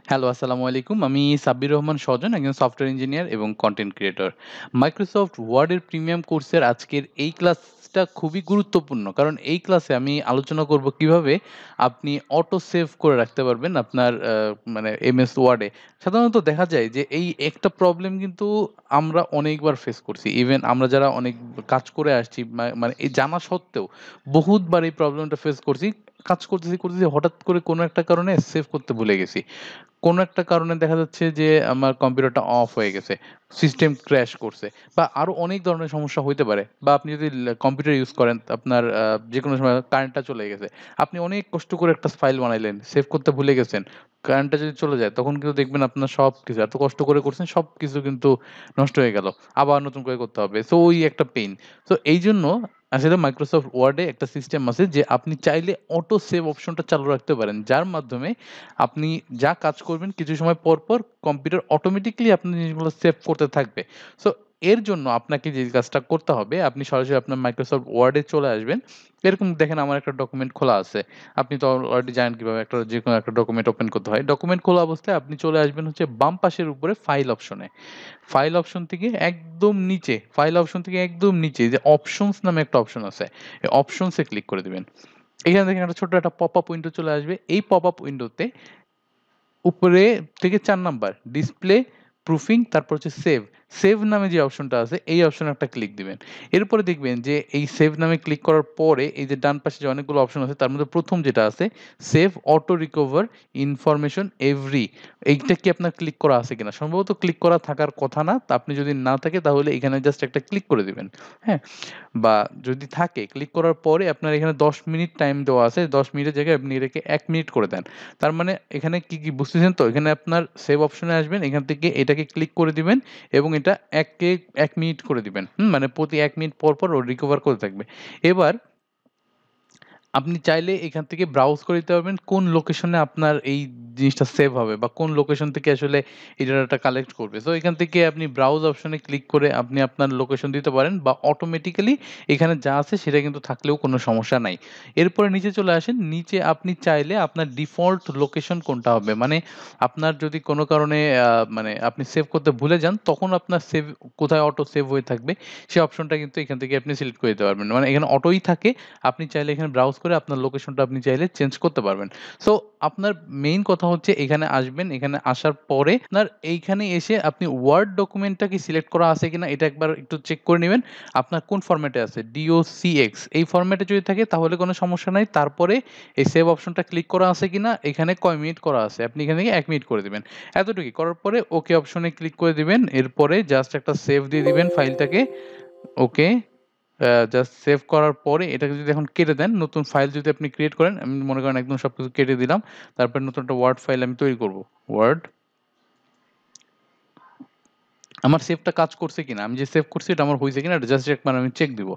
Hello, আসসালামু আলাইকুম। আমি সাব্বির রহমান স্বজন, একজন সফটওয়্যার ইঞ্জিনিয়ার এবং কনটেন্ট ক্রিয়েটর। মাইক্রোসফট ওয়ার্ডের প্রিমিয়াম কোর্সের আজকের এই ক্লাসটা খুবই গুরুত্বপূর্ণ। কারণ এই ক্লাসে আমি আলোচনা করব কিভাবে আপনি অটো সেভ করে রাখতে পারবেন আপনার মানে এমএস ওয়ার্ডে। সাধারণত দেখা যায় যে এই একটা প্রবলেম কিন্তু আমরা অনেকবার ফেস করছি। ইভেন আমরা যারা অনেক কাজ করে আসছি মানে এই জানা সত্ত্বেও বহুতবার এই প্রবলেমটা ফেস করছি। কাজ করতেছি হঠাৎ করে কোনো একটা কারণে সেভ করতে ভুলে গেছি। কোনো একটা কারণে দেখা যাচ্ছে যে আমার কম্পিউটারটা অফ হয়ে গেছে। সিস্টেম ক্র্যাশ করছে বা আরো অনেক ধরনের সমস্যা হইতে পারে। বা আপনি যদি কম্পিউটার ইউজ করেন আপনার যেকোনো সময় কারেন্টটা চলে গেছে। আপনি অনেক কষ্ট করে একটা ফাইল বানাইলেন, সেভ করতে ভুলে গেছেন। কারেন্টটা যদি চলে যায় তখন কিন্তু দেখবেন আপনার সবকিছু এত কষ্ট করে করছেন সবকিছু কিন্তু নষ্ট হয়ে গেল। আবার নতুন করে করতে হবে। সো ওই একটা পেইন। সো এইজন্য আসলে মাইক্রোসফট ওয়ার্ডে একটা সিস্টেম আছে যে আপনি চাইলে অটো সেভ অপশনটা চালু রাখতে পারেন। যার মাধ্যমে আপনি যা কাজ করবেন কিছু সময় পর কম্পিউটার অটোমেটিক্যালি আপনার জিনিসগুলো সেভ করতে থাকবে। সো এর জন্য আপনাকে যে কাজটা করতে হবে, আপনি সরাসরি আপনার মাইক্রোসফট ওয়ার্ডে চলে আসবেন। এরকম দেখেন আমার একটা ডকুমেন্ট খোলা আছে। আপনি তো অলরেডি জানেন কিভাবে যেকোনো একটা ডকুমেন্ট ওপেন করতে হয়। ডকুমেন্ট খোলা অবস্থায় আপনি চলে আসবেন হচ্ছে বাম পাশের উপরে ফাইল অপশনে। ফাইল অপশন থেকে একদম নিচে, ফাইল অপশন থেকে একদম নিচে যে অপশনস নামে একটা অপশন আছে। এই অপশনস এ ক্লিক করে দিবেন। এখানে দেখেন একটা ছোট্ট একটা পপআপ উইন্ডো চলে আসবে। এই পপআপ উইন্ডোতে উপরে থেকে ৪ নাম্বার ডিসপ্লে, প্রুফিং তারপর হচ্ছে সেভ। সেভ নামে যে অপশনটা আছে এই অপশনে একটা ক্লিক দিবেন। এরপরে দেখবেন যে এই সেভ নামে ক্লিক করার পরে এই যে ডান পাশে যে অনেকগুলো অপশন আছে তার মধ্যে ১ম যেটা আছে save auto recover information every, এইটা কি আপনার ক্লিক করা আছে কিনা? সম্ভবত ক্লিক করা থাকার কথা না। তা আপনি যদি না থাকে তাহলে এখানে জাস্ট একটা ক্লিক করে দিবেন। হ্যাঁ? বা যদি থাকে ক্লিক করার পরে আপনার এখানে ১০ মিনিট টাইম দেওয়া আছে। ১০ মিনিটের জায়গায় আপনি এটাকে ১ মিনিট করে দেন। তার মানে এখানে কি বুঝতেছেন তো? এখানে আপনার সেভ অপশনে আসবেন। এখান থেকে এটাকে ক্লিক করে দিবেন এবং এটা ১ মিনিট করে দিবেন। মানে প্রতি ১ মিনিট পর ও রিকভার করতে থাকবে। এবার আপনি চাইলে এখান থেকে ব্রাউজ করে দিতে পারবেন কোন লোকেশনে আপনার এই জিনিসটা সেভ হবে বা কোন লোকেশন থেকে আসলে এই ডাটাটা কালেক্ট করবে। সো এখান থেকে আপনি ব্রাউজ অপশনে ক্লিক করে আপনি আপনার লোকেশন দিতে পারেন বা অটোমেটিক্যালি এখানে যা আছে সেটা কিন্তু থাকলেও কোনো সমস্যা নাই। এরপরে নিচে চলে আসেন। নিচে আপনি চাইলে আপনার ডিফল্ট লোকেশন কোনটা হবে। মানে আপনার যদি কোনো কারণে মানে আপনি সেভ করতে ভুলে যান তখন আপনার সেভ কোথায় অটো সেভ হয়ে থাকবে সেই অপশনটা কিন্তু এখান থেকে আপনি সিলেক্ট করে দিতে পারবেন। মানে এখানে অটোই থাকে। আপনি চাইলে এখানে ব্রাউজ করে আপনার লোকেশনটা আপনি চাইলে চেঞ্জ করতে পারবেন। সো আপনার মেইন কথা হচ্ছে এখানে আসবেন। এখানে আসার পরে আপনার এইখানে এসে আপনি ওয়ার্ড ডকুমেন্টটা কি সিলেক্ট করা আছে কিনা এটা একবার একটু চেক করে নিবেন। আপনার কোন ফরম্যাটে আছে? DOCX এই ফরম্যাটে যদি থাকে তাহলে কোনো সমস্যা নাই। তারপরে এই সেভ অপশনটা ক্লিক করা আছে কিনা, এখানে কয় মিনিট করা আছে। আপনি এখান থেকে ১ মিনিট করে দিবেন। এতটুকুই। করার পরে ওকে অপশনে ক্লিক করে দিবেন। এরপরে জাস্ট একটা সেভ দিয়ে দিবেন ফাইলটাকে। ওকে। জাস্ট সেভ করার পরে এটাকে যদি এখন কেটে দেন, নতুন ফাইল যদি আপনি ক্রিয়েট করেন, আমি মনে করেন একদম সবকিছু কেটে দিলাম। তারপরে নতুন একটা ওয়ার্ড ফাইল আমি তৈরি করব। ওয়ার্ড আমার সেভটা কাজ করছে কিনা? আমি যে সেভ করছি এটা আমার হইছে কিনা এটা জাস্ট একবার আমি চেক দিব।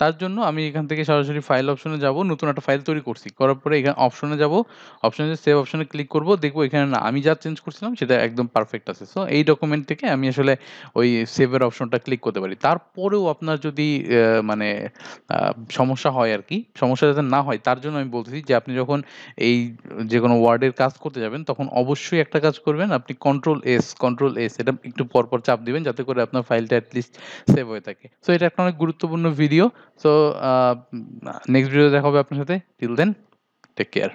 তার জন্য আমি এখান থেকে সরাসরি ফাইল অপশনে যাব। নতুন একটা ফাইল তৈরি করছি। করার পরে এখানে অপশনে যাব। অপশনে যে সেভ অপশনে ক্লিক করব। দেখব এখানে না আমি যা চেঞ্জ করছিলাম সেটা একদম পারফেক্ট আছে। সো এই ডকুমেন্ট থেকে আমি আসলে ওই সেভ এর অপশনটা ক্লিক করতে পারি। তারপরেও আপনার যদি মানে আ সমস্যা হয় আরকি। সমস্যা যাতে না হয় তার জন্য আমি বলতেছি যে আপনি যখন এই যেকোনো ওয়ার্ডের কাজ করতে যাবেন তখন অবশ্যই একটা কাজ করবেন। আপনি কন্ট্রোল এস এটা একটু পরপর চাপ দিবেন যাতে করে আপনার ফাইলটা এট লিস্ট সেভ হয়ে থাকে। সো এটা একটা অনেক গুরুত্বপূর্ণ ভিডিও। সো নেক্সট ভিডিওতে দেখা হবে আপনার সাথে। Till then take care.